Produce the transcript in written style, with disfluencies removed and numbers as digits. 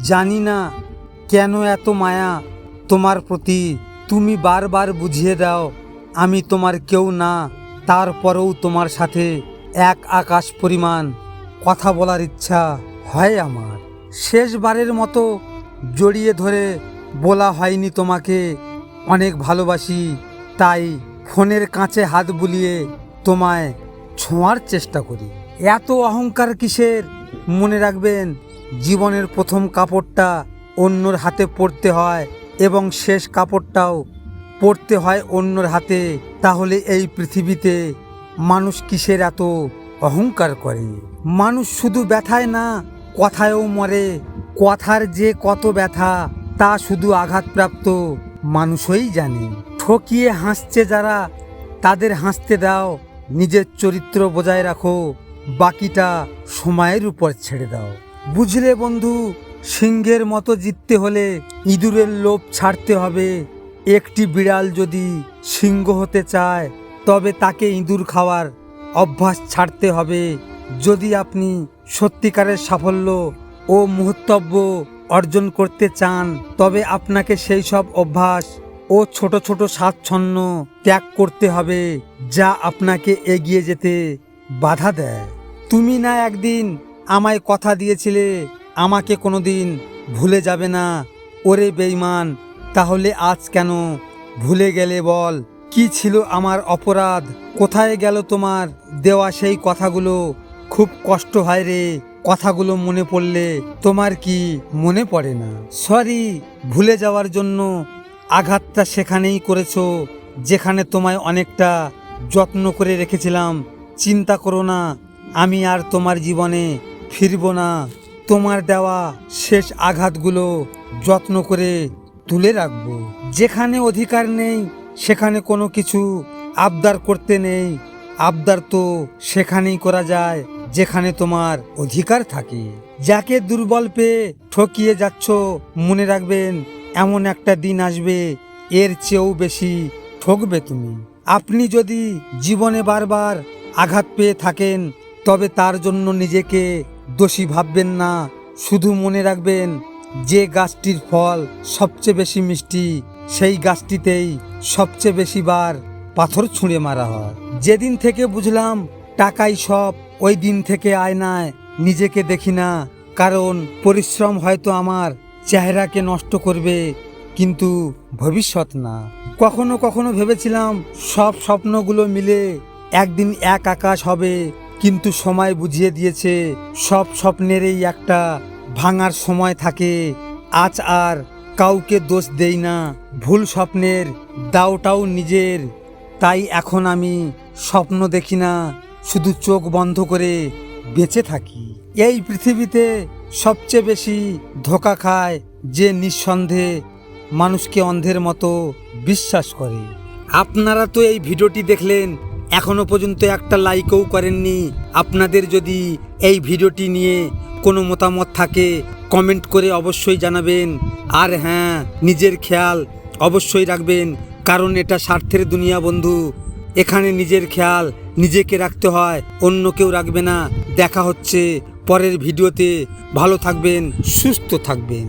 জানি না কেন এত মায়া তোমার প্রতি। তুমি বারবার বুঝিয়ে দাও আমি তোমার কেউ না, তারপরেও তোমার সাথে এক আকাশ পরিমাণ কথা বলার ইচ্ছা হয় আমার। শেষবারের মতো জড়িয়ে ধরে বলা হয়নি তোমাকে অনেক ভালোবাসি, তাই ফোনের কাছে হাত বুলিয়ে তোমায় ছোঁয়ার চেষ্টা করি। এত অহংকার কিসের? মনে রাখবেন, জীবনের প্রথম কাপড়টা অন্যর হাতে পরতে হয় এবং শেষ কাপড়টাও পরতে হয় অন্যর হাতে। তাহলে এই পৃথিবীতে মানুষ কিসের এত অহংকার করে? মানুষ শুধু ব্যথায় না, কথায়ও মরে। কথার যে কত ব্যথা তা শুধু আঘাতপ্রাপ্ত মানুষই জানে। ঠকিয়ে হাসছে যারা, তাদের হাসতে দাও। নিজের চরিত্র বজায় রাখো, বাকিটা সময়ের উপর ছেড়ে দাও। বুঝলে বন্ধু, সিংহের মতো জিততে হলে ইঁদুরের লোভ ছাড়তে হবে। একটি বিড়াল যদি সিংহ হতে চায় তবে তাকে ইঁদুর খাওয়ার অভ্যাস ছাড়তে হবে। যদি আপনি সত্যিকারের সাফল্য ও মুহূর্তব্য অর্জন করতে চান তবে আপনাকে সেই সব অভ্যাস ও ছোট ছোট স্বাচ্ছন্দ্য ত্যাগ করতে হবে যা আপনাকে এগিয়ে যেতে বাধা দেয়। তুমি না একদিন আমায় কথা দিয়েছিলে আমাকে কোনোদিন ভুলে যাবে না। ওরে বেঈমান, তাহলে আজ কেন ভুলে গেলে বল? কি ছিল আমার অপরাধ? কোথায় গেল তোমার দেওয়া সেই কথাগুলো? খুব কষ্ট হয় রে কথাগুলো মনে পড়লে। তোমার কি মনে পড়ে না? সরি, ভুলে যাওয়ার জন্য। আঘাতটা সেখানেই করেছো যেখানে তোমায় অনেকটা যত্ন করে রেখেছিলাম। চিন্তা করো না, আমি আর তোমার জীবনে ফিরব না। তোমার দেওয়া শেষ আঘাতগুলো যত্ন করে তুলে রাখবো। যেখানে অধিকার নেই সেখানে কোনো কিছু আবদার করতে নেই। আবদার তো সেখানেই করা যায় যেখানে তোমার অধিকার থাকে। যাকে দুর্বল পেয়ে ঠকিয়ে যাচ্ছ, মনে রাখবেন এমন একটা দিন আসবে এর চেয়েও বেশি ঠকবে তুমি। আপনি যদি জীবনে বারবার আঘাত পেয়ে থাকেন তবে তার জন্য নিজেকে দোষী ভাববেন না। শুধু মনে রাখবেন, যে গাছটির ফল সবচেয়ে বেশি মিষ্টি সেই গাছটিতেই সবচেয়ে বেশি বার পাথর ছুঁড়ে মারা হয়। যেদিন থেকে বুঝলাম টাকাই সব, ওই দিন থেকে আয়নায় নিজেকে দেখি না। কারণ পরিশ্রম হয়তো আমার চেহারাকে নষ্ট করবে কিন্তু ভবিষ্যৎ না। কখনো কখনো ভেবেছিলাম সব স্বপ্নগুলো মিলে একদিন এক আকাশ হবে, কিন্তু সময় বুঝিয়ে দিয়েছে সব স্বপ্নেরই একটা ভাঙার সময় থাকে। আজ আর কাউকে দোষ দেই না, ভুল স্বপ্নের দাওটাও নিজের। তাই এখন আমি স্বপ্ন দেখি না, শুধু চোখ বন্ধ করে বেঁচে থাকি। এই পৃথিবীতে সবচেয়ে বেশি ধোঁকা খায় যে নিঃসন্দেহে মানুষকে অন্ধের মতো বিশ্বাস করে। আপনারা তো এই ভিডিওটি দেখলেন, এখনো পর্যন্ত একটা লাইকও করেননি। আপনাদের যদি এই ভিডিওটি নিয়ে কোনো মতামত থাকে কমেন্ট করে অবশ্যই জানাবেন। আর হ্যাঁ, নিজের খেয়াল অবশ্যই রাখবেন, কারণ এটা স্বার্থের দুনিয়া বন্ধু। এখানে নিজের খেয়াল নিজেকে রাখতে হয়, অন্য কেউ রাখবে না। দেখা হচ্ছে পরের ভিডিওতে। ভালো থাকবেন, সুস্থ থাকবেন।